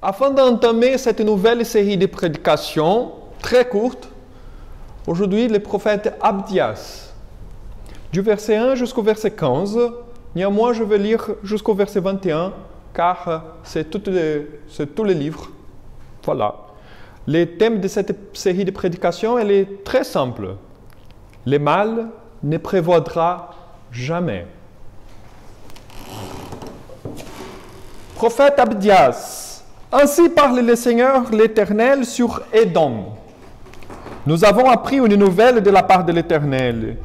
Afin d'entamer cette nouvelle série de prédications très courte, aujourd'hui le prophète Abdias, du verset 1 jusqu'au verset 15. Néanmoins, je vais lire jusqu'au verset 21, car c'est tous les livres. Voilà. Le thème de cette série de prédications, elle est très simple. Le mal ne prévaudra jamais. Prophète Abdias, ainsi parle le Seigneur l'Éternel sur Édom. Nous avons appris une nouvelle de la part de l'Éternel,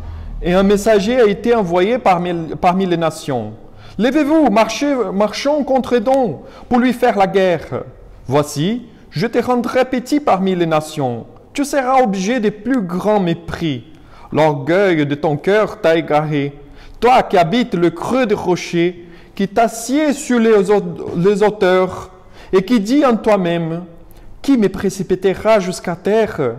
et un messager a été envoyé parmi les nations. Levez-vous, marchons contre Édom pour lui faire la guerre. Voici, je te rendrai petit parmi les nations. Tu seras objet des plus grands mépris. L'orgueil de ton cœur t'a égaré. Toi qui habites le creux des rochers, qui t'assieds sur les hauteurs, et qui dis en toi-même, qui me précipitera jusqu'à terre?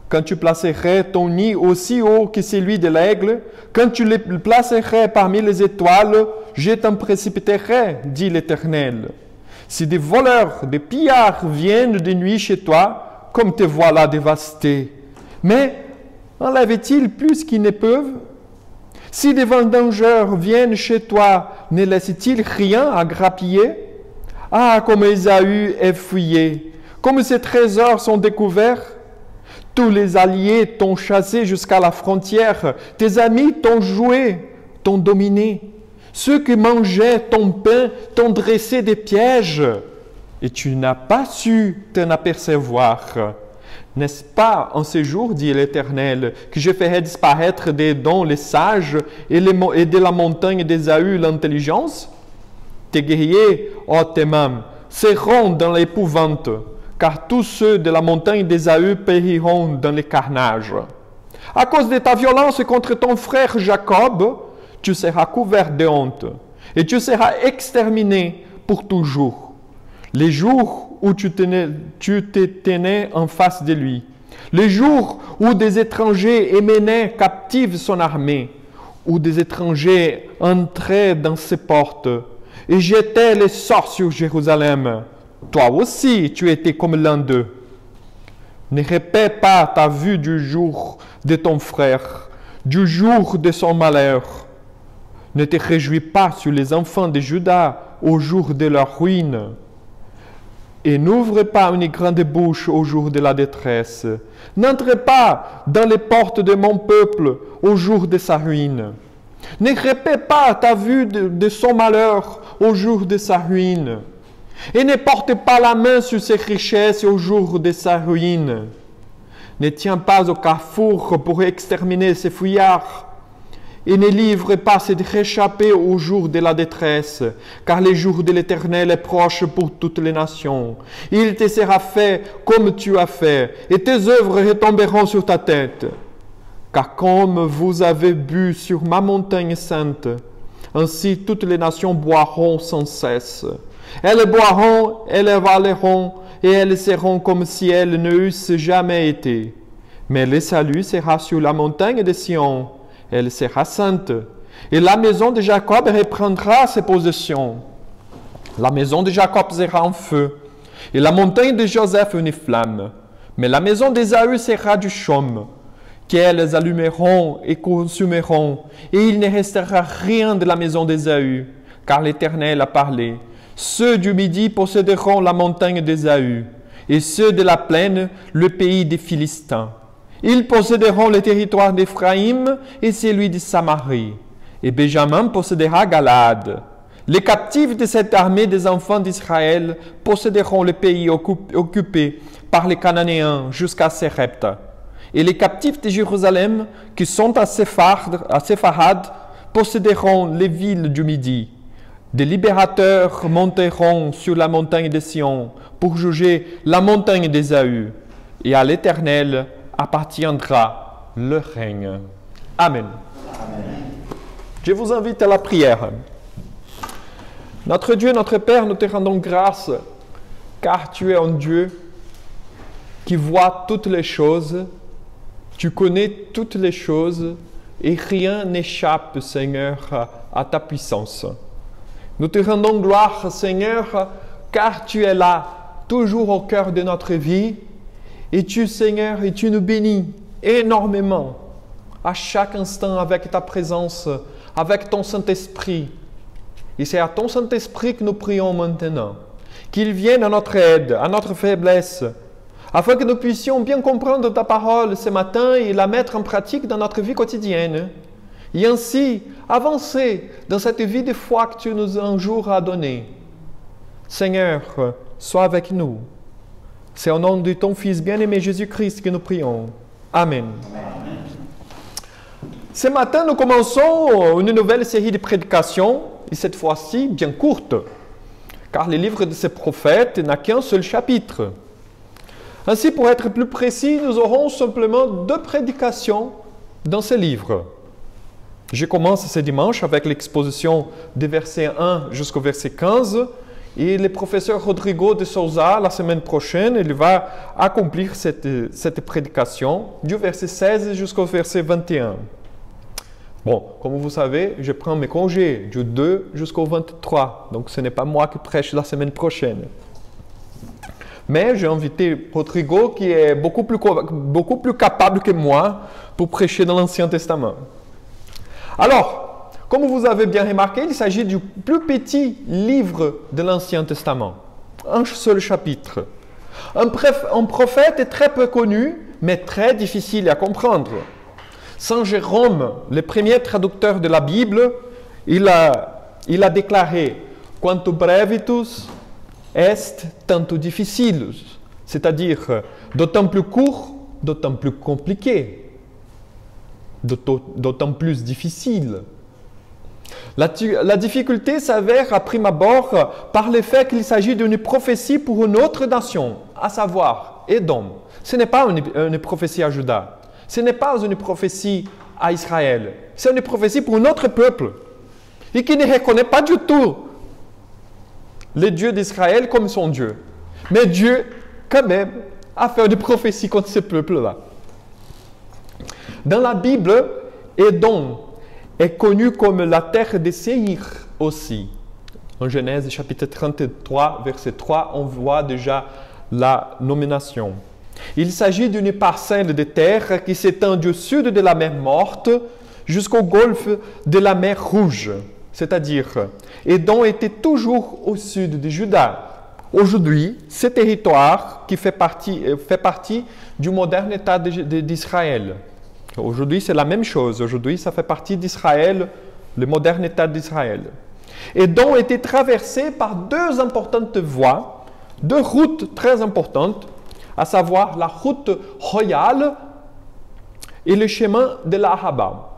Quand tu placerais ton nid aussi haut que celui de l'aigle, quand tu le placerais parmi les étoiles, je t'en précipiterai, dit l'Éternel. Si des voleurs, des pillards viennent de nuit chez toi, comme te voilà dévasté, mais enlèvent-ils plus qu'ils ne peuvent? Si des vendangeurs viennent chez toi, ne laissent-ils rien à grappiller? Ah, comme Ésaü est fouillé, comme ses trésors sont découverts! Tous les alliés t'ont chassé jusqu'à la frontière, tes amis t'ont joué, t'ont dominé. Ceux qui mangeaient ton pain t'ont dressé des pièges, et tu n'as pas su t'en apercevoir. N'est-ce pas en ce jour, dit l'Éternel, que je ferai disparaître des dons les sages et de la montagne d'Ésaü l'intelligence? Tes guerriers, ô Théman, seront dans l'épouvante, car tous ceux de la montagne d'Ésaü périront dans les carnages. À cause de ta violence contre ton frère Jacob, tu seras couvert de honte, et tu seras exterminé pour toujours. Les jours où tu te tenais en face de lui, les jours où des étrangers émenaient captive son armée, où des étrangers entraient dans ses portes, et jetaient les sorts sur Jérusalem. Toi aussi, tu étais comme l'un d'eux. Ne répète pas ta vue du jour de ton frère, du jour de son malheur. Ne te réjouis pas sur les enfants de Juda au jour de leur ruine. Et n'ouvre pas une grande bouche au jour de la détresse. N'entre pas dans les portes de mon peuple au jour de sa ruine. Ne répète pas ta vue de son malheur au jour de sa ruine. Et ne porte pas la main sur ses richesses au jour de sa ruine. Ne tiens pas au carrefour pour exterminer ses fouillards. Et ne livre pas ses réchappés au jour de la détresse, car le jour de l'Éternel est proche pour toutes les nations. Il te sera fait comme tu as fait, et tes œuvres retomberont sur ta tête. Car comme vous avez bu sur ma montagne sainte, ainsi toutes les nations boiront sans cesse. Elles boiront, elles avaleront, et elles seront comme si elles ne eussent jamais été. Mais le salut sera sur la montagne de Sion, elle sera sainte, et la maison de Jacob reprendra ses possessions. La maison de Jacob sera en feu, et la montagne de Joseph une flamme. Mais la maison d'Ésaü sera du chaume, qu'elles allumeront et consumeront, et il ne restera rien de la maison d'Ésaü, car l'Éternel a parlé. Ceux du Midi posséderont la montagne d'Ésaü, et ceux de la plaine le pays des Philistins. Ils posséderont le territoire d'Éphraïm et celui de Samarie, et Benjamin possédera Galaad. Les captifs de cette armée des enfants d'Israël posséderont le pays occupé par les Cananéens jusqu'à Sérepta. Et les captifs de Jérusalem qui sont à Sepharad posséderont les villes du Midi. Des libérateurs monteront sur la montagne de Sion pour juger la montagne d'Ésaü, et à l'Éternel appartiendra le règne. Amen. Amen. Je vous invite à la prière. Notre Dieu, notre Père, nous te rendons grâce, car tu es un Dieu qui voit toutes les choses, tu connais toutes les choses, et rien n'échappe, Seigneur, à ta puissance. Nous te rendons gloire, Seigneur, car tu es là toujours au cœur de notre vie. Et tu, Seigneur, et tu nous bénis énormément à chaque instant avec ta présence, avec ton Saint-Esprit. Et c'est à ton Saint-Esprit que nous prions maintenant. Qu'il vienne à notre aide, à notre faiblesse, afin que nous puissions bien comprendre ta parole ce matin et la mettre en pratique dans notre vie quotidienne. Et ainsi avancer dans cette vie de foi que tu nous un jour as donnée. Seigneur, sois avec nous. C'est au nom de ton Fils bien-aimé Jésus-Christ que nous prions. Amen. Amen. Ce matin, nous commençons une nouvelle série de prédications, et cette fois-ci bien courte, car le livre de ces prophètes n'a qu'un seul chapitre. Ainsi, pour être plus précis, nous aurons simplement 2 prédications dans ce livre. Je commence ce dimanche avec l'exposition des versets 1 jusqu'au verset 15, et le professeur Rodrigo de Souza, la semaine prochaine, il va accomplir cette prédication du verset 16 jusqu'au verset 21. Bon, comme vous savez, je prends mes congés du 2 jusqu'au 23, donc ce n'est pas moi qui prêche la semaine prochaine. Mais j'ai invité Rodrigo qui est beaucoup plus capable que moi pour prêcher dans l'Ancien Testament. Alors, comme vous avez bien remarqué, il s'agit du plus petit livre de l'Ancien Testament. Un seul chapitre. Un prophète est très peu connu, mais très difficile à comprendre. Saint Jérôme, le premier traducteur de la Bible, il a déclaré « Quanto brevitus est tanto difficilus », c'est-à-dire d'autant plus court, d'autant plus compliqué, d'autant plus difficile. La difficulté s'avère à prime abord par le fait qu'il s'agit d'une prophétie pour une autre nation, à savoir Édom. Ce n'est pas une prophétie à Juda, ce n'est pas une prophétie à Israël, c'est une prophétie pour un autre peuple et qui ne reconnaît pas du tout le Dieu d'Israël comme son Dieu. Mais Dieu, quand même, a fait une prophétie contre ce peuple-là. Dans la Bible, Édom est connu comme la terre de Séir aussi. En Genèse chapitre 33, verset 3, on voit déjà la nomination. Il s'agit d'une parcelle de terre qui s'étend du sud de la mer Morte jusqu'au golfe de la mer Rouge. C'est-à-dire, Édom était toujours au sud de Juda. Aujourd'hui, ce territoire qui fait partie du moderne État d'Israël. Aujourd'hui, c'est la même chose. Aujourd'hui, ça fait partie d'Israël, le moderne État d'Israël. Édom était traversé par 2 importantes voies, 2 routes très importantes, à savoir la route royale et le chemin de l'Araba.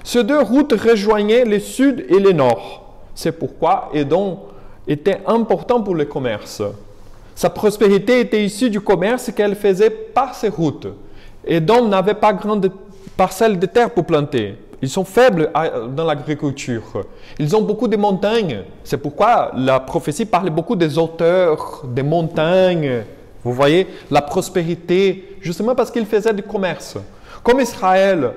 Ces 2 routes rejoignaient le sud et le nord. C'est pourquoi Édom était important pour le commerce. Sa prospérité était issue du commerce qu'elle faisait par ces routes. Édom n'avait pas grande parcelles de terre pour planter. Ils sont faibles dans l'agriculture. Ils ont beaucoup de montagnes. C'est pourquoi la prophétie parle beaucoup des hauteurs, des montagnes. Vous voyez, la prospérité, justement parce qu'ils faisaient du commerce. Comme Israël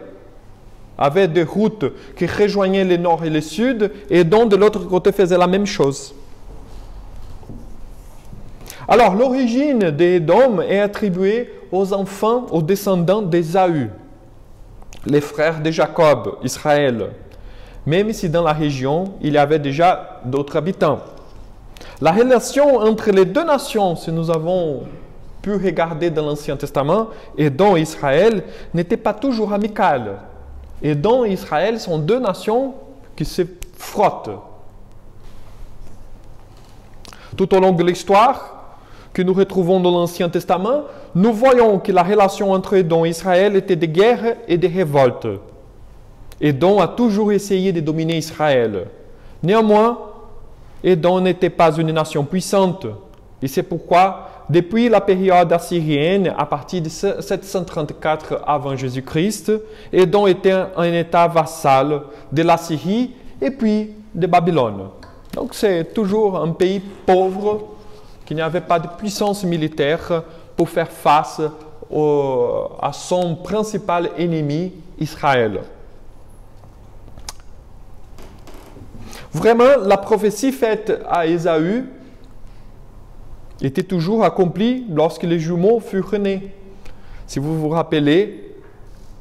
avait des routes qui rejoignaient le nord et le sud, et dont de l'autre côté faisait la même chose. Alors, l'origine d'Édom est attribuée aux enfants, aux descendants d'Ésaü, les frères de Jacob, Israël, même si dans la région, il y avait déjà d'autres habitants. La relation entre les 2 nations, si nous avons pu regarder dans l'Ancien Testament, Édom et Israël, n'était pas toujours amicale. Édom et Israël sont 2 nations qui se frottent. Tout au long de l'histoire que nous retrouvons dans l'Ancien Testament, nous voyons que la relation entre Édom et Israël était de guerre et de révolte. Édom a toujours essayé de dominer Israël. Néanmoins, Édom n'était pas une nation puissante. Et c'est pourquoi, depuis la période assyrienne, à partir de 734 avant Jésus-Christ, Édom était un État vassal de la Syrie et puis de Babylone. Donc c'est toujours un pays pauvre qui n'avait pas de puissance militaire pour faire face à son principal ennemi, Israël. Vraiment, la prophétie faite à Ésaü était toujours accomplie lorsque les jumeaux furent nés. Si vous vous rappelez,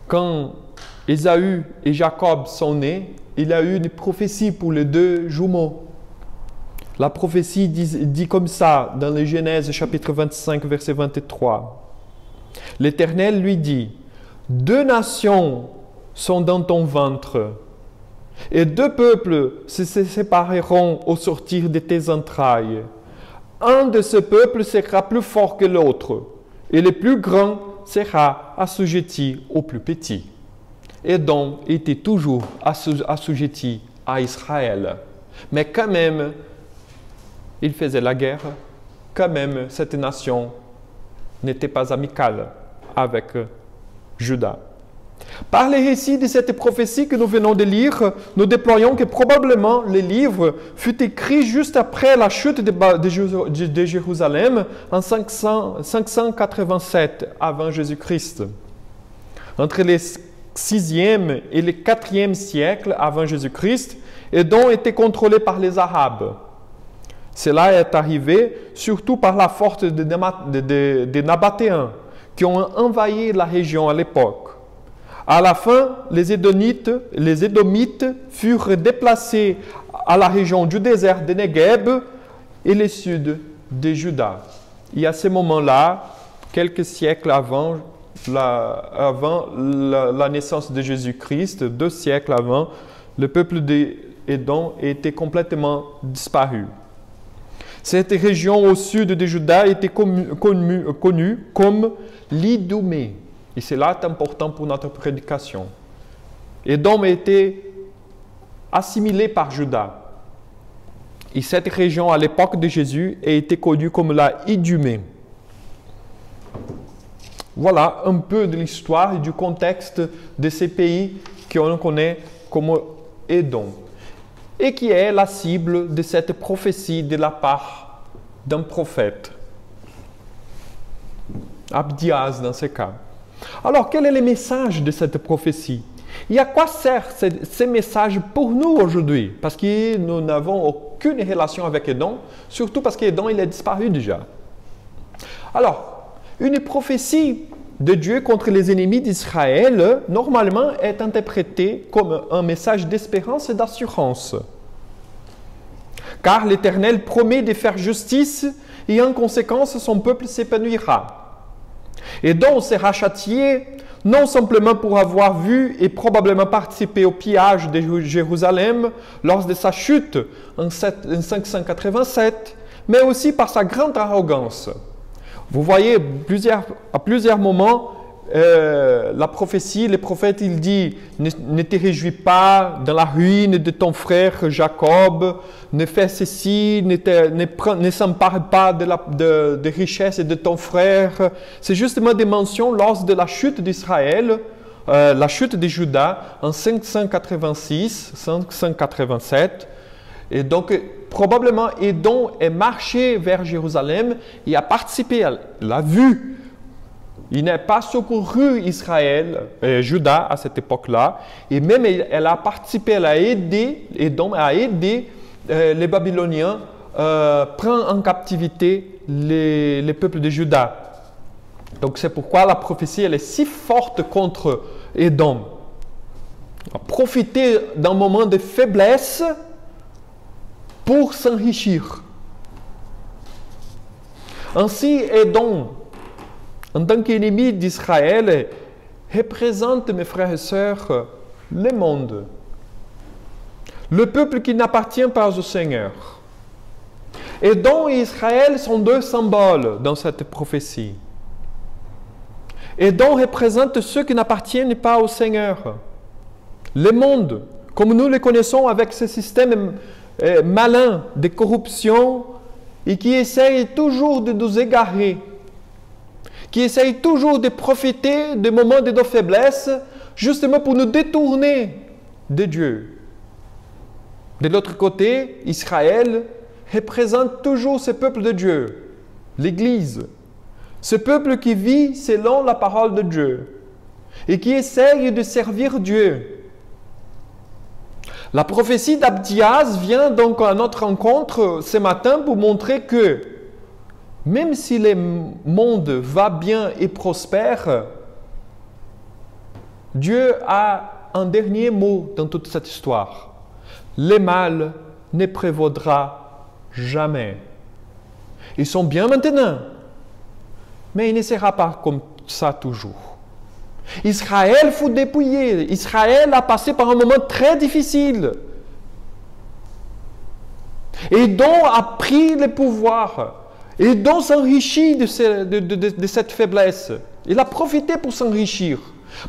quand Ésaü et Jacob sont nés, il y a eu une prophétie pour les deux jumeaux. La prophétie dit comme ça dans le Genèse chapitre 25, verset 23. L'Éternel lui dit, « Deux nations sont dans ton ventre, et deux peuples se sépareront au sortir de tes entrailles. Un de ce peuple sera plus fort que l'autre, et le plus grand sera assujetti au plus petit. » Édom était toujours assujetti à Israël. Mais quand même, il faisait la guerre. Quand même, cette nation n'était pas amicale avec Juda. Par les récits de cette prophétie que nous venons de lire, nous déployons que probablement le livre fut écrit juste après la chute de Jérusalem en 587 avant Jésus-Christ. Entre les 6e et le 4e siècle avant Jésus-Christ, Édom était contrôlé par les Arabes. Cela est arrivé surtout par la force des Nabatéens qui ont envahi la région à l'époque. À la fin, les Édomites furent déplacés à la région du désert de Negueb et le sud de Juda. Et à ce moment-là, quelques siècles avant la naissance de Jésus-Christ, 2 siècles avant, le peuple d'Édom était complètement disparu. Cette région au sud de Juda était connue comme l'Idumée. Et cela est important pour notre prédication. Édom a été assimilé par Juda. Et cette région, à l'époque de Jésus, a été connue comme la Idumée. Voilà un peu de l'histoire et du contexte de ces pays qu'on connaît comme Édom, et qui est la cible de cette prophétie de la part d'un prophète, Abdias dans ce cas. Alors, quel est le message de cette prophétie? Et à quoi sert ce message pour nous aujourd'hui? Parce que nous n'avons aucune relation avec Édom, surtout parce qu'Édom il est disparu déjà. Alors, une prophétie de Dieu contre les ennemis d'Israël, normalement, est interprétée comme un message d'espérance et d'assurance. Car l'Éternel promet de faire justice et en conséquence, son peuple s'épanouira. Édom sera châtié non simplement pour avoir vu et probablement participé au pillage de Jérusalem lors de sa chute en 587, mais aussi par sa grande arrogance. Vous voyez, à plusieurs moments, la prophétie, le prophète, il dit « Ne te réjouis pas dans la ruine de ton frère Jacob, ne fais ceci, ne s'empare pas de richesses de ton frère. » C'est justement des mentions lors de la chute d'Israël, la chute de Juda en 586, 587. Et donc, probablement, Édom est marché vers Jérusalem et a participé, l'a vu. Il n'a pas secouru Juda à cette époque-là, et même elle a participé, elle a aidé, Édom a aidé les Babyloniens prendre en captivité les peuples de Juda. Donc c'est pourquoi la prophétie elle est si forte contre Édom. Profiter d'un moment de faiblesse pour s'enrichir. Ainsi, Édom, en tant qu'ennemi d'Israël, représente, mes frères et sœurs, le monde. Le peuple qui n'appartient pas au Seigneur. Édom et Israël sont deux symboles dans cette prophétie. Édom représente ceux qui n'appartiennent pas au Seigneur. Le monde, comme nous le connaissons avec ce système malin de corruption et qui essaye toujours de nous égarer, qui essaye toujours de profiter des moments de nos faiblesses, justement pour nous détourner de Dieu. De l'autre côté, Israël représente toujours ce peuple de Dieu, l'Église. Ce peuple qui vit selon la parole de Dieu et qui essaye de servir Dieu. La prophétie d'Abdias vient donc à notre rencontre ce matin pour montrer que même si le monde va bien et prospère, Dieu a un dernier mot dans toute cette histoire. Le mal ne prévaudra jamais. Ils sont bien maintenant, mais il ne sera pas comme ça toujours. Israël fut dépouillé. Israël a passé par un moment très difficile. Édom a pris le pouvoir. Édom s'enrichit de cette faiblesse. Il a profité pour s'enrichir.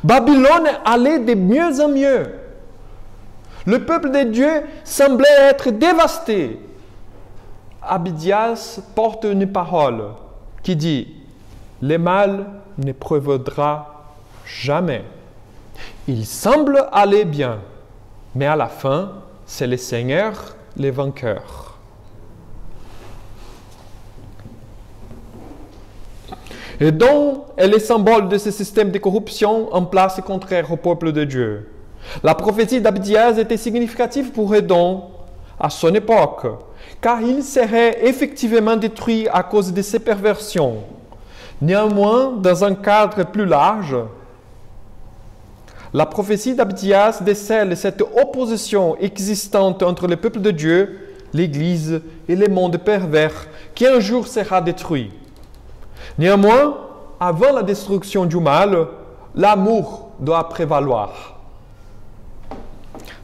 Babylone allait de mieux en mieux. Le peuple de Dieu semblait être dévasté. Abdias porte une parole qui dit « Le mal ne prévaudra jamais. Il semble aller bien, mais à la fin, c'est le Seigneur, le vainqueur. » Et donc, elle est symbole de ce système de corruption en place et contraire au peuple de Dieu. La prophétie d'Abdias était significative pour Édom à son époque, car il serait effectivement détruit à cause de ses perversions. Néanmoins, dans un cadre plus large, la prophétie d'Abdias décèle cette opposition existante entre le peuple de Dieu, l'Église et le monde pervers qui un jour sera détruit. Néanmoins, avant la destruction du mal, l'amour doit prévaloir.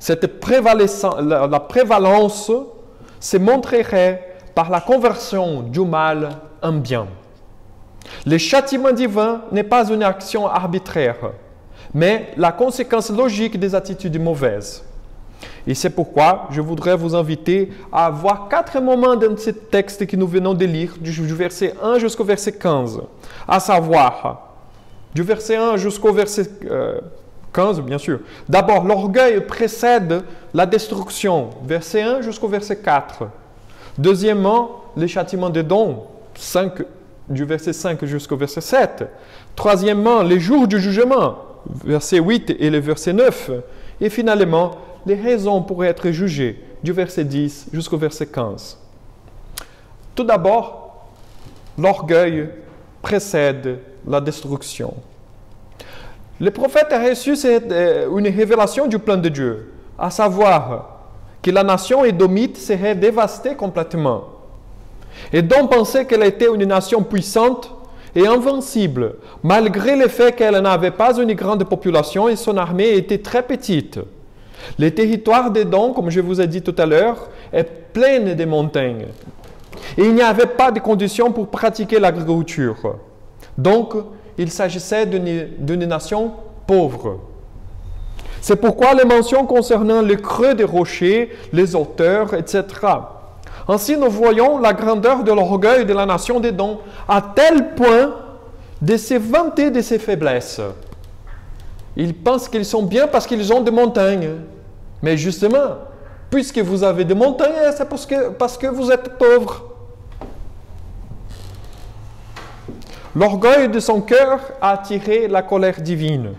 La prévalence se montrerait par la conversion du mal en bien. Le châtiment divin n'est pas une action arbitraire, mais la conséquence logique des attitudes mauvaises. Et c'est pourquoi je voudrais vous inviter à voir 4 moments dans ce texte que nous venons de lire, du verset 1 jusqu'au verset 15. À savoir, du verset 1 jusqu'au verset 15, bien sûr. D'abord, l'orgueil précède la destruction, verset 1 jusqu'au verset 4. Deuxièmement, le châtiment d'Édom, du verset 5 jusqu'au verset 7. Troisièmement, les jours du jugement, verset 8 et le verset 9. Et finalement, les raisons pour être jugé, du verset 10 jusqu'au verset 15. Tout d'abord, l'orgueil précède la destruction. Le prophète a reçu une révélation du plan de Dieu, à savoir que la nation édomite serait dévastée complètement. Édom pensait qu'elle était une nation puissante et invincible, malgré le fait qu'elle n'avait pas une grande population et son armée était très petite. Le territoire d'Édom, comme je vous ai dit tout à l'heure, est plein de montagnes. Et il n'y avait pas de conditions pour pratiquer l'agriculture. Donc, il s'agissait d'une nation pauvre. C'est pourquoi les mentions concernant le creux des rochers, les hauteurs, etc. Ainsi, nous voyons la grandeur de l'orgueil de la nation d'Édom à tel point de se vanter de ses faiblesses. Ils pensent qu'ils sont bien parce qu'ils ont des montagnes. Mais justement, puisque vous avez des montagnes, c'est parce que vous êtes pauvres. L'orgueil de son cœur a attiré la colère divine,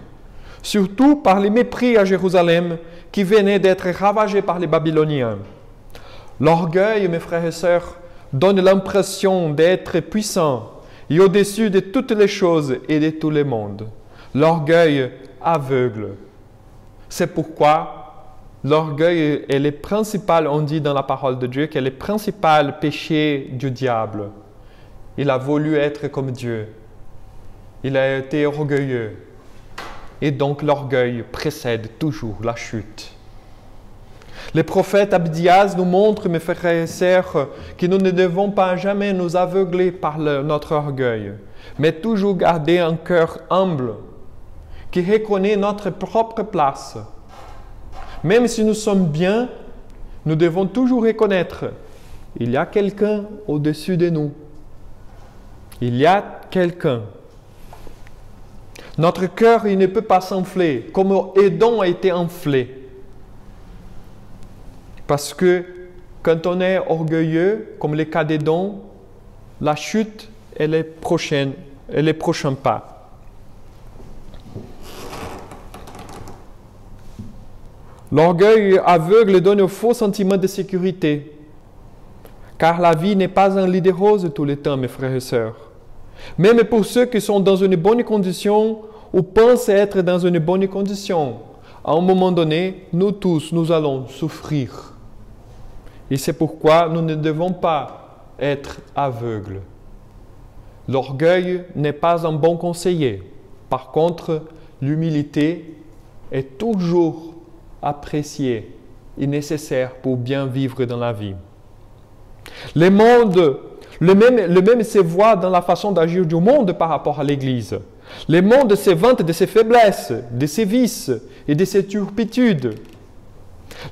surtout par les mépris à Jérusalem qui venaient d'être ravagés par les Babyloniens. L'orgueil, mes frères et sœurs, donne l'impression d'être puissant et au-dessus de toutes les choses et de tout le monde. L'orgueil aveugle. C'est pourquoi l'orgueil est le principal, on dit dans la parole de Dieu, que le principal péché du diable. Il a voulu être comme Dieu. Il a été orgueilleux. Et donc l'orgueil précède toujours la chute. Le prophète Abdias nous montre, mes frères et sœurs, que nous ne devons pas jamais nous aveugler par notre orgueil, mais toujours garder un cœur humble, qui reconnaît notre propre place. Même si nous sommes bien, nous devons toujours reconnaître qu'il y a quelqu'un au-dessus de nous. Il y a quelqu'un. Notre cœur, il ne peut pas s'enfler, comme Édom a été enflé. Parce que quand on est orgueilleux, comme le cas d'Édom, la chute, elle est prochaine, elle est prochain pas. L'orgueil aveugle donne un faux sentiment de sécurité, Car la vie n'est pas un lit de roses tout le temps, mes frères et sœurs. Même pour ceux qui sont dans une bonne condition ou pensent être dans une bonne condition, à un moment donné, nous tous, nous allons souffrir. Et c'est pourquoi nous ne devons pas être aveugles. L'orgueil n'est pas un bon conseiller. Par contre, l'humilité est toujours appréciée et nécessaire pour bien vivre dans la vie. Le même se voit dans la façon d'agir du monde par rapport à l'Église. Le monde se vante de ses faiblesses, de ses vices et de ses turpitudes.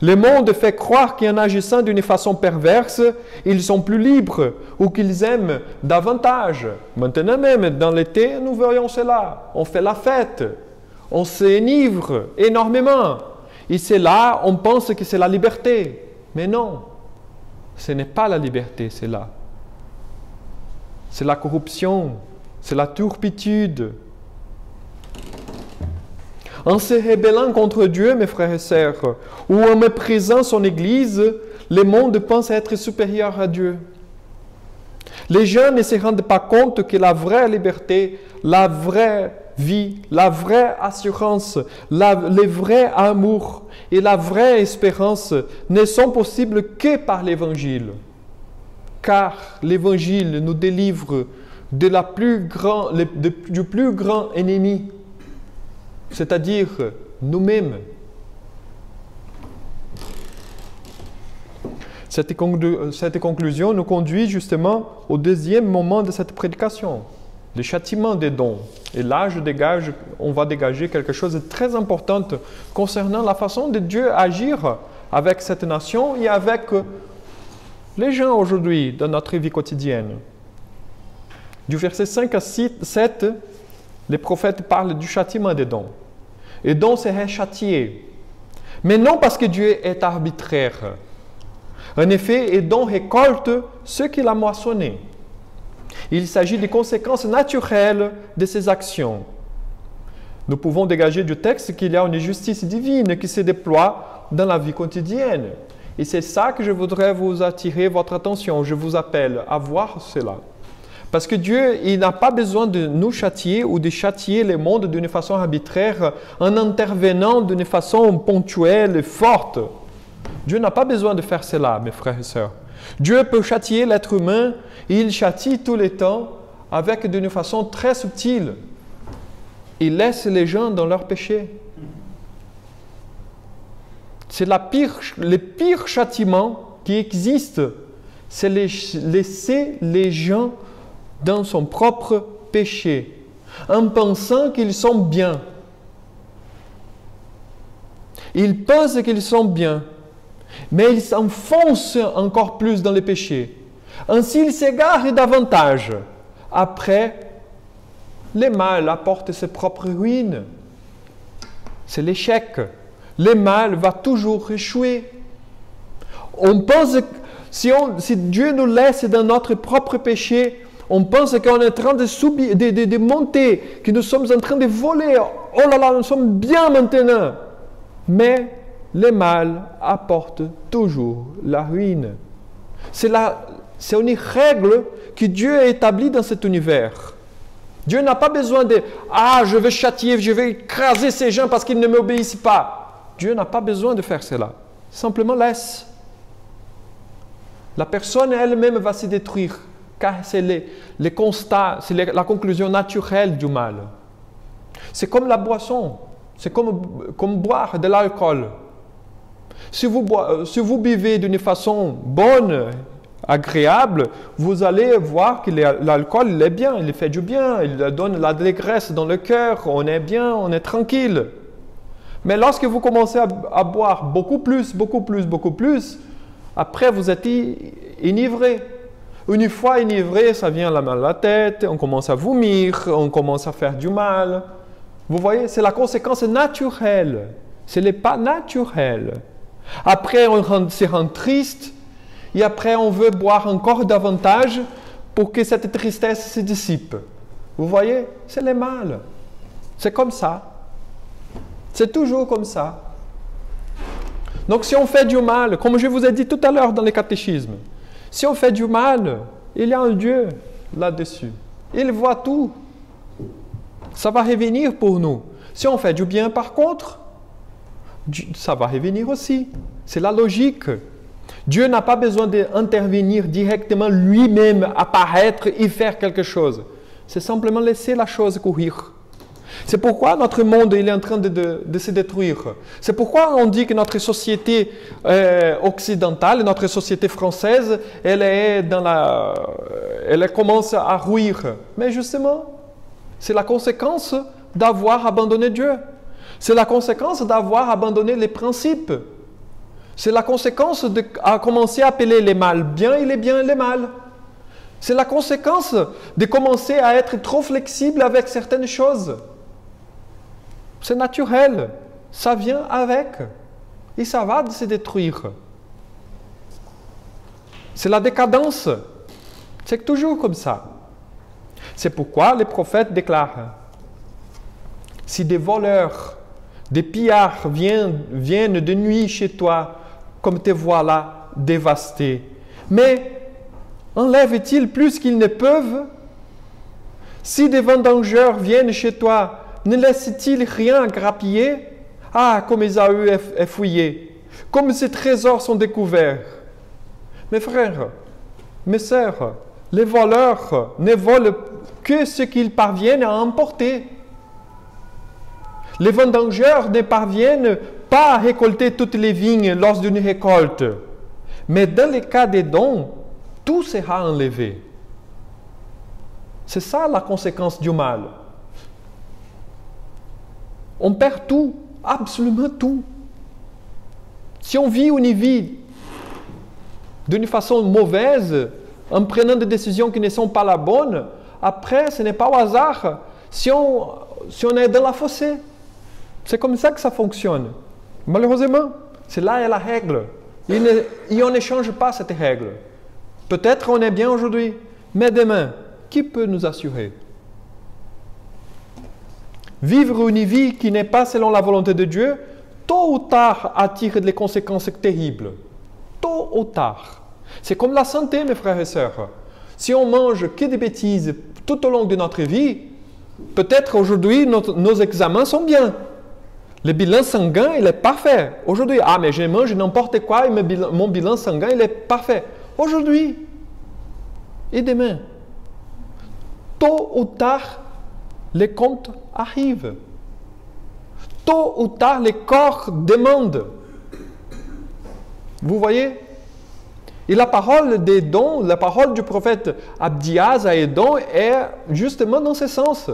Le monde fait croire qu'en agissant d'une façon perverse, ils sont plus libres ou qu'ils aiment davantage. Maintenant même, dans l'été, nous voyons cela. On fait la fête, on s'enivre énormément. Et c'est là, on pense que c'est la liberté. Mais non, ce n'est pas la liberté, c'est là. C'est la corruption, c'est la turpitude. En se rebellant contre Dieu, mes frères et sœurs, ou en méprisant son Église, le monde pense être supérieur à Dieu. Les gens ne se rendent pas compte que la vraie liberté, la vraie vie, la vraie assurance, le vrai amour et la vraie espérance ne sont possibles que par l'Évangile. Car l'Évangile nous délivre de du plus grand ennemi, c'est-à-dire nous-mêmes. Cette conclusion nous conduit justement au deuxième moment de cette prédication, le châtiment des dons. Et là, on va dégager quelque chose de très important concernant la façon de Dieu agir avec cette nation et avec les gens aujourd'hui dans notre vie quotidienne. Du verset 5 à 7, les prophètes parlent du châtiment des dons. Et dons seraient châtiés. Mais non parce que Dieu est arbitraire. En effet, Édom récolte ce qu'il a moissonné. Il s'agit des conséquences naturelles de ses actions. Nous pouvons dégager du texte qu'il y a une justice divine qui se déploie dans la vie quotidienne. Et c'est ça que je voudrais vous attirer votre attention. Je vous appelle à voir cela. Parce que Dieu, il n'a pas besoin de nous châtier ou de châtier le monde d'une façon arbitraire en intervenant d'une façon ponctuelle et forte. Dieu n'a pas besoin de faire cela, mes frères et sœurs. Dieu peut châtier l'être humain et il châtie tout le temps avec d'une façon très subtile. Il laisse les gens dans leur péché. C'est le pire châtiment qui existe. C'est laisser les gens dans son propre péché, en pensant qu'ils sont bien. Ils pensent qu'ils sont bien, mais ils s'enfoncent encore plus dans le péché. Ainsi, ils s'égarent davantage. Après, le mal apporte ses propres ruines. C'est l'échec. Le mal va toujours échouer. On pense, si Dieu nous laisse dans notre propre péché, on pense qu'on est en train de monter, que nous sommes en train de voler. Oh là là, nous sommes bien maintenant. Mais le mal apporte toujours la ruine. C'est une règle que Dieu a établie dans cet univers. Dieu n'a pas besoin de « Ah, je vais châtier, je vais écraser ces gens parce qu'ils ne m'obéissent pas. » Dieu n'a pas besoin de faire cela. Simplement laisse. La personne elle-même va se détruire. Car c'est le constat, c'est la conclusion naturelle du mal. C'est comme la boisson, c'est comme boire de l'alcool. Si vous buvez d'une façon bonne, agréable, vous allez voir que l'alcool, il est bien, il fait du bien, il donne la dégresse dans le cœur, on est bien, on est tranquille. Mais lorsque vous commencez à boire beaucoup plus, après vous êtes enivré. Une fois enivré, ça vient la mal à la tête, on commence à vomir, on commence à faire du mal. Vous voyez, c'est la conséquence naturelle. Ce n'est pas naturel. Après, on se rend triste et après, on veut boire encore davantage pour que cette tristesse se dissipe. Vous voyez, c'est le mal. C'est comme ça. C'est toujours comme ça. Donc, si on fait du mal, comme je vous ai dit tout à l'heure dans le catéchisme, Si on fait du mal, il y a un Dieu là-dessus. Il voit tout. Ça va revenir pour nous. Si on fait du bien, par contre, ça va revenir aussi. C'est la logique. Dieu n'a pas besoin d'intervenir directement lui-même, apparaître et faire quelque chose. C'est simplement laisser la chose courir. C'est pourquoi notre monde il est en train de se détruire. C'est pourquoi on dit que notre société occidentale, notre société française, elle commence à ruir. Mais justement, c'est la conséquence d'avoir abandonné Dieu. C'est la conséquence d'avoir abandonné les principes. C'est la conséquence de commencer à appeler les mal bien et les bien les mal. C'est la conséquence de commencer à être trop flexible avec certaines choses. C'est naturel. Ça vient avec. Et ça va se détruire. C'est la décadence. C'est toujours comme ça. C'est pourquoi les prophètes déclarent: si des voleurs, des pillards viennent de nuit chez toi, comme te voilà dévasté, mais enlèvent-ils plus qu'ils ne peuvent? Si des vendangeurs viennent chez toi, ne laissent-ils rien à grappiller? Ah, comme Ésaü est fouillé, comme ses trésors sont découverts. Mes frères, mes sœurs, les voleurs ne volent que ce qu'ils parviennent à emporter. Les vendangeurs ne parviennent pas à récolter toutes les vignes lors d'une récolte. Mais dans les cas des dons, tout sera enlevé. C'est ça la conséquence du mal. On perd tout, absolument tout. Si on vit une vie d'une façon mauvaise, en prenant des décisions qui ne sont pas la bonne, après, ce n'est pas au hasard si on est dans la fossée. C'est comme ça que ça fonctionne. Malheureusement, c'est là la règle. Et on ne change pas cette règle. Peut-être on est bien aujourd'hui, mais demain, qui peut nous assurer? Vivre une vie qui n'est pas selon la volonté de Dieu, tôt ou tard attire des conséquences terribles. Tôt ou tard. C'est comme la santé, mes frères et sœurs. Si on mange que des bêtises tout au long de notre vie, peut-être aujourd'hui nos examens sont bien. Le bilan sanguin, il est parfait. Aujourd'hui, mais je mange n'importe quoi et mon bilan sanguin, il est parfait. Aujourd'hui et demain. Tôt ou tard, les comptes arrivent. Tôt ou tard, les corps demandent. Vous voyez? Et la parole des dons, la parole du prophète Abdias à Édom est justement dans ce sens.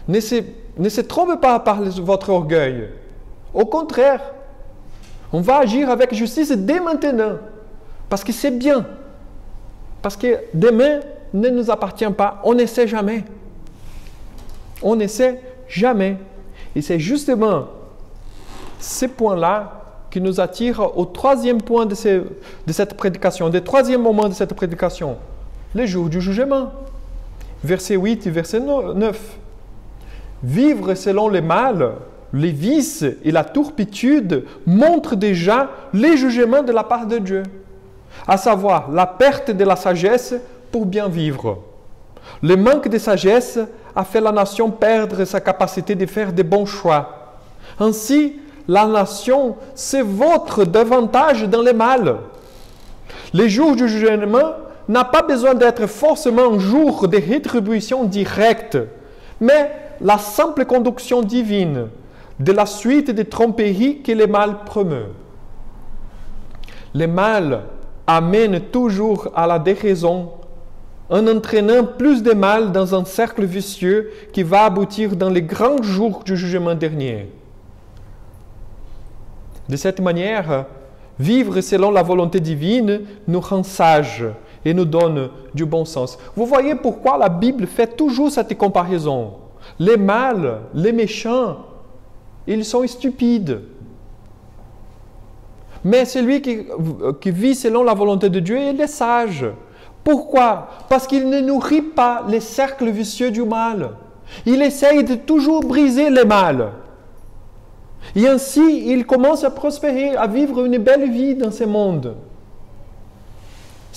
Ne se trompe pas par votre orgueil. Au contraire, on va agir avec justice dès maintenant. Parce que c'est bien. Parce que demain ne nous appartient pas. On ne sait jamais. On ne sait jamais. Et c'est justement ces points-là qui nous attirent au troisième point de cette prédication, le troisième moment de cette prédication, le jour du jugement. Verset 8 et verset 9. Vivre selon le mal, les vices et la turpitude montrent déjà les jugements de la part de Dieu, à savoir la perte de la sagesse pour bien vivre. Le manque de sagesse a fait la nation perdre sa capacité de faire de bons choix. Ainsi, la nation se vautre davantage dans le mal. Le jour du jugement n'a pas besoin d'être forcément un jour de rétribution directe, mais la simple conduction divine de la suite des tromperies que le mal promeut. Le mal amène toujours à la déraison en entraînant plus de mal dans un cercle vicieux qui va aboutir dans les grands jours du jugement dernier. De cette manière, vivre selon la volonté divine nous rend sages et nous donne du bon sens. Vous voyez pourquoi la Bible fait toujours cette comparaison. Les mâles, les méchants, ils sont stupides. Mais celui qui vit selon la volonté de Dieu, il est sage. Pourquoi? Parce qu'il ne nourrit pas les cercles vicieux du mal. Il essaye de toujours briser le mal. Et ainsi, il commence à prospérer, à vivre une belle vie dans ce monde.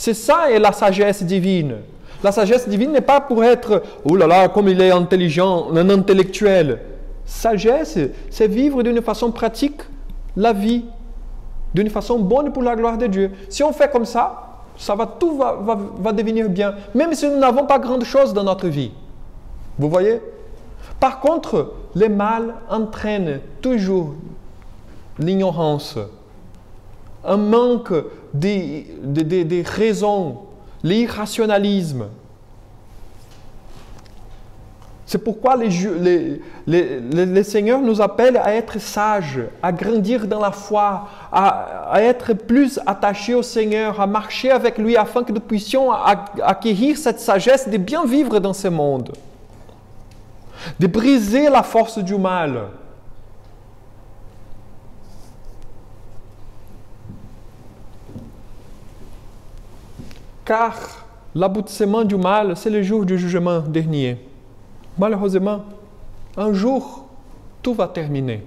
C'est ça et la sagesse divine. La sagesse divine n'est pas pour être, oh là là, comme il est intelligent, un intellectuel. Sagesse, c'est vivre d'une façon pratique la vie, d'une façon bonne pour la gloire de Dieu. Si on fait comme ça, tout va devenir bien, même si nous n'avons pas grande chose dans notre vie. Vous voyez? Par contre, le mal entraîne toujours l'ignorance, un manque de raison, l'irrationalisme. C'est pourquoi les Seigneurs nous appellent à être sages, à grandir dans la foi, à être plus attachés au Seigneur, à marcher avec lui afin que nous puissions acquérir cette sagesse de bien vivre dans ce monde, de briser la force du mal. Car l'aboutissement du mal, c'est le jour du jugement dernier. Malheureusement, un jour, tout va terminer.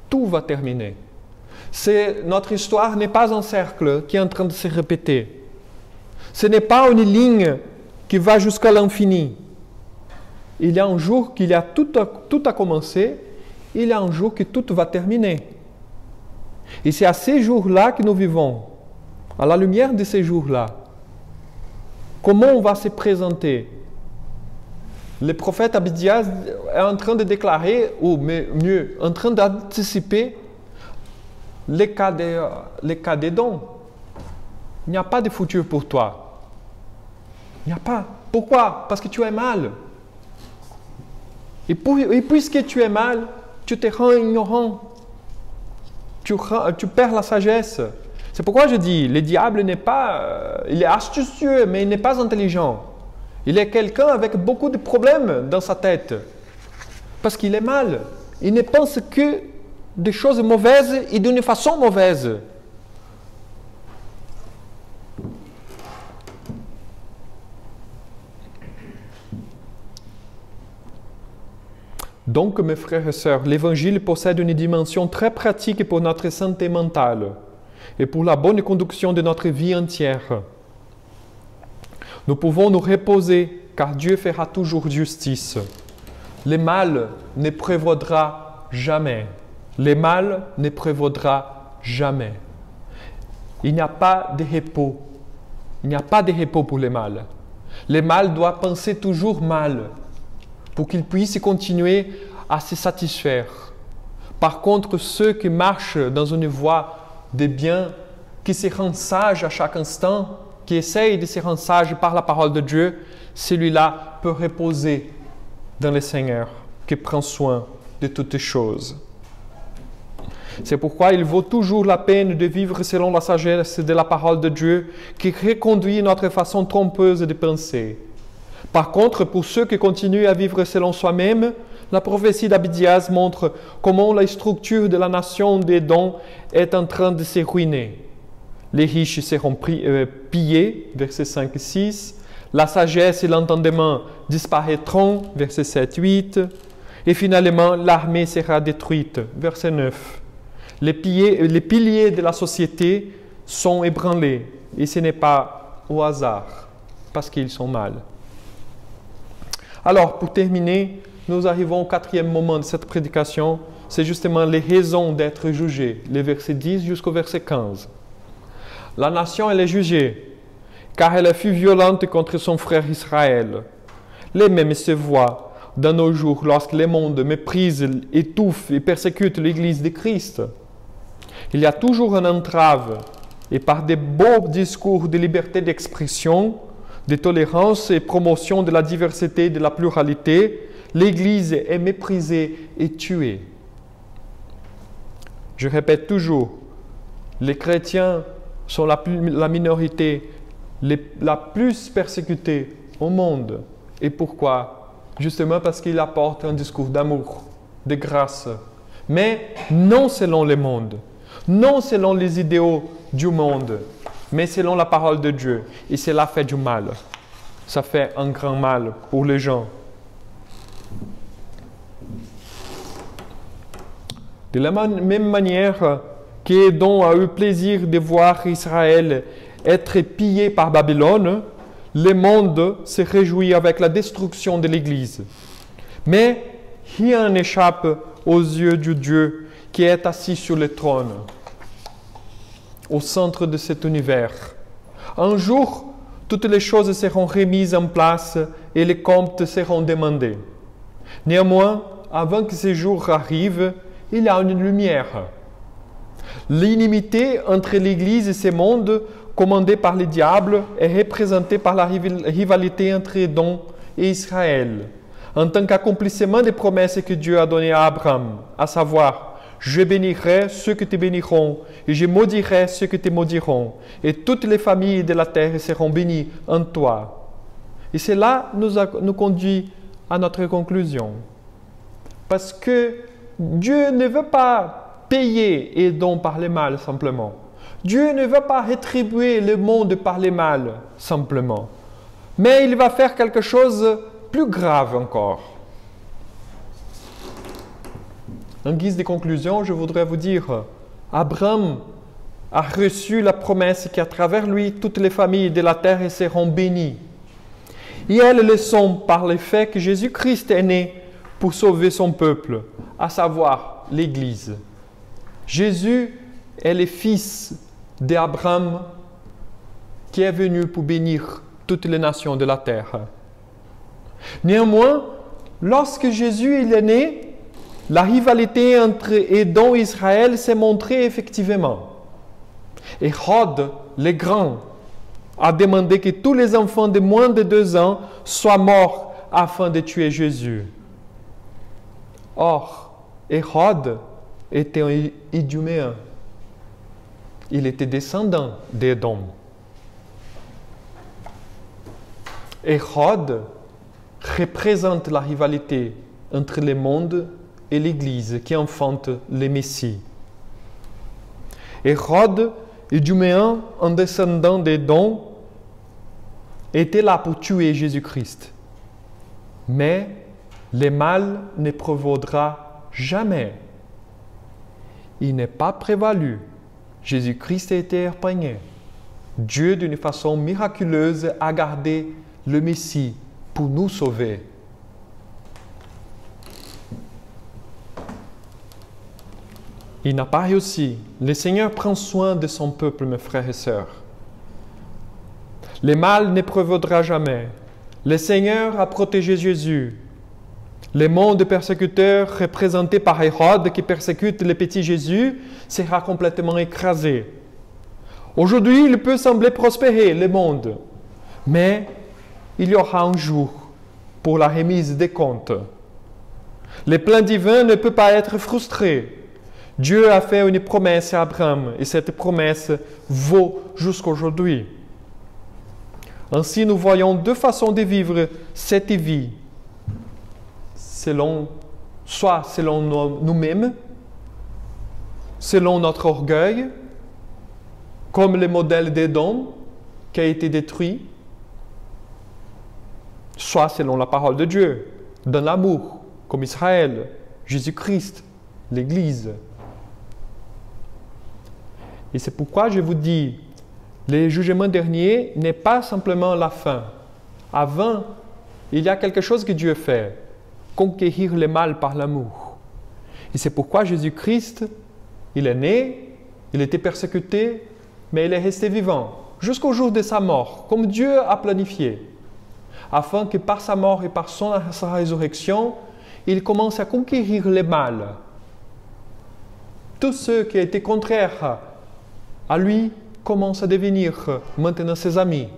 Tout va terminer. Notre histoire n'est pas un cercle qui est en train de se répéter. Ce n'est pas une ligne qui va jusqu'à l'infini. Il y a un jour qu'il y a tout a commencé, il y a un jour que tout va terminer. Et c'est à ces jours-là que nous vivons, à la lumière de ces jours-là. Comment on va se présenter? Le prophète Abdias est en train de déclarer, ou mieux, en train d'anticiper les cas des dons. Il n'y a pas de futur pour toi. Il n'y a pas. Pourquoi? Parce que tu es mal. Et puisque tu es mal, tu te rends ignorant. Tu perds la sagesse. C'est pourquoi je dis, le diable n'est pas... il est astucieux, mais il n'est pas intelligent. Il est quelqu'un avec beaucoup de problèmes dans sa tête. Parce qu'il est mal. Il ne pense que des choses mauvaises et d'une façon mauvaise. Donc, mes frères et sœurs, l'Évangile possède une dimension très pratique pour notre santé mentale et pour la bonne conduction de notre vie entière. Nous pouvons nous reposer, car Dieu fera toujours justice. Le mal ne prévaudra jamais. Le mal ne prévaudra jamais. Il n'y a pas de repos. Il n'y a pas de repos pour le mal. Le mal doit penser toujours mal pour qu'il puisse continuer à se satisfaire. Par contre, ceux qui marchent dans une voie de bien, qui se rendent sages à chaque instant, qui essaye de se rendre sage par la parole de Dieu, celui-là peut reposer dans le Seigneur, qui prend soin de toutes choses. C'est pourquoi il vaut toujours la peine de vivre selon la sagesse de la parole de Dieu, qui reconduit notre façon trompeuse de penser. Par contre, pour ceux qui continuent à vivre selon soi-même, la prophétie d'Abdias montre comment la structure de la nation des dons est en train de se ruiner. Les riches seront pillés, versets 5 et 6. La sagesse et l'entendement disparaîtront, versets 7 et 8. Et finalement, l'armée sera détruite, verset 9. Les piliers de la société sont ébranlés. Et ce n'est pas au hasard, parce qu'ils sont mal. Alors, pour terminer, nous arrivons au 4e moment de cette prédication. C'est justement les raisons d'être jugé, les versets 10 jusqu'au verset 15. La nation, elle est jugée, car elle fut violente contre son frère Israël. Les mêmes se voient dans nos jours lorsque le monde méprise, étouffe et persécute l'Église de Christ. Il y a toujours une entrave, et par des beaux discours de liberté d'expression, de tolérance et promotion de la diversité et de la pluralité, l'Église est méprisée et tuée. Je répète toujours, les chrétiens sont la minorité la plus persécutée au monde. Et pourquoi? Justement parce qu'ils apportent un discours d'amour, de grâce. Mais non selon le monde, non selon les idéaux du monde, mais selon la parole de Dieu. Et cela fait du mal. Ça fait un grand mal pour les gens. De la même manière qu'Édom a eu plaisir de voir Israël être pillé par Babylone, le monde se réjouit avec la destruction de l'Église. Mais rien n'échappe aux yeux du Dieu qui est assis sur le trône, au centre de cet univers. Un jour, toutes les choses seront remises en place et les comptes seront demandés. Néanmoins, avant que ces jours arrivent, il y a une lumière. L'inimité entre l'Église et ce monde, commandée par le diable, est représentée par la rivalité entre Édom et Israël, en tant qu'accomplissement des promesses que Dieu a données à Abraham, à savoir, je bénirai ceux qui te béniront, et je maudirai ceux qui te maudiront, et toutes les familles de la terre seront bénies en toi. Et cela nous conduit à notre conclusion. Parce que Dieu ne veut pas payer Édom par le mal simplement. Dieu ne veut pas rétribuer le monde par le mal simplement. Mais il va faire quelque chose de plus grave encore. En guise de conclusion, je voudrais vous dire, Abraham a reçu la promesse qu'à travers lui, toutes les familles de la terre seront bénies. Et elles le sont par le fait que Jésus-Christ est né pour sauver son peuple, à savoir l'Église. Jésus est le fils d'Abraham qui est venu pour bénir toutes les nations de la terre. Néanmoins, lorsque Jésus est né, la rivalité entre Édom et Israël s'est montrée effectivement. Hérode le Grand a demandé que tous les enfants de moins de 2 ans soient morts afin de tuer Jésus. Or, Hérode était un Iduméen. Il était descendant d'Édom. Hérode représente la rivalité entre le monde et l'Église qui enfante le Messie. Hérode, Iduméen, un descendant d'Édom, était là pour tuer Jésus-Christ. Mais le mal ne prévaudra jamais. Il n'est pas prévalu. Jésus-Christ a été épargné. Dieu, d'une façon miraculeuse, a gardé le Messie pour nous sauver. Il n'a pas réussi. Le Seigneur prend soin de son peuple, mes frères et sœurs. Le mal ne prévaudra jamais. Le Seigneur a protégé Jésus. Le monde persécuteur représenté par Hérode qui persécute le petit Jésus sera complètement écrasé. Aujourd'hui, il peut sembler prospérer, le monde. Mais il y aura un jour pour la remise des comptes. Le plan divin ne peut pas être frustré. Dieu a fait une promesse à Abraham et cette promesse vaut jusqu'à aujourd'hui. Ainsi, nous voyons 2 façons de vivre cette vie. Soit selon nous-mêmes, selon notre orgueil, comme le modèle d'Édom qui a été détruit, soit selon la parole de Dieu, dans l'amour, comme Israël, Jésus-Christ, l'Église. Et c'est pourquoi je vous dis, le jugement dernier n'est pas simplement la fin. Avant, il y a quelque chose que Dieu fait, conquérir le mal par l'amour. Et c'est pourquoi Jésus-Christ, il est né, il était persécuté, mais il est resté vivant jusqu'au jour de sa mort, comme Dieu a planifié, afin que par sa mort et par sa résurrection, il commence à conquérir le mal. Tous ceux qui étaient contraires à lui commencent à devenir maintenant ses amis.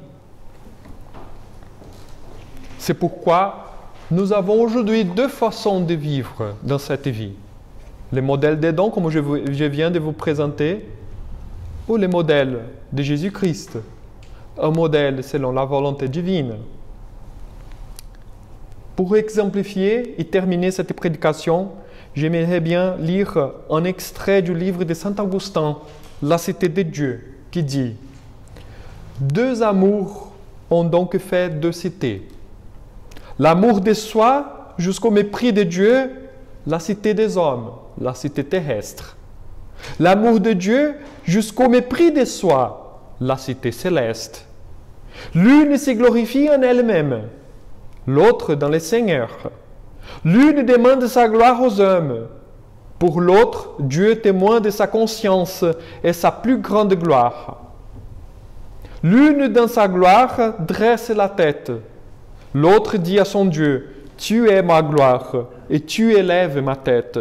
C'est pourquoi nous avons aujourd'hui 2 façons de vivre dans cette vie. Le modèle d'Édom, comme je viens de vous présenter, ou le modèle de Jésus-Christ, un modèle selon la volonté divine. Pour exemplifier et terminer cette prédication, j'aimerais bien lire un extrait du livre de Saint Augustin, La Cité de Dieu, qui dit « 2 amours ont donc fait 2 cités. L'amour de soi jusqu'au mépris de Dieu, la cité des hommes, la cité terrestre. L'amour de Dieu jusqu'au mépris de soi, la cité céleste. L'une se glorifie en elle-même, l'autre dans le Seigneur. L'une demande sa gloire aux hommes. Pour l'autre, Dieu témoin de sa conscience et sa plus grande gloire. L'une dans sa gloire dresse la tête. L'autre dit à son Dieu, « Tu es ma gloire et tu élèves ma tête. »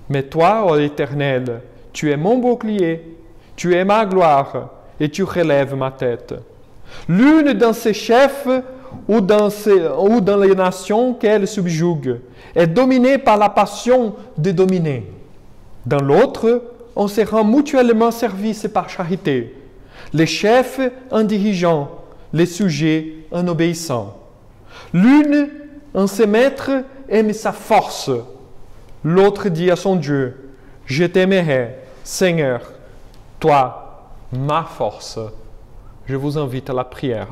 Mais toi, ô Éternel, tu es mon bouclier, tu es ma gloire et tu relèves ma tête. L'une dans ses chefs ou dans les nations qu'elle subjugue est dominée par la passion de dominer. Dans l'autre, on se rend mutuellement service par charité. Les chefs en dirigeant, les sujets en obéissant. L'une, en ses maîtres, aime sa force. L'autre dit à son Dieu, « Je t'aimerai, Seigneur, toi, ma force. » Je vous invite à la prière.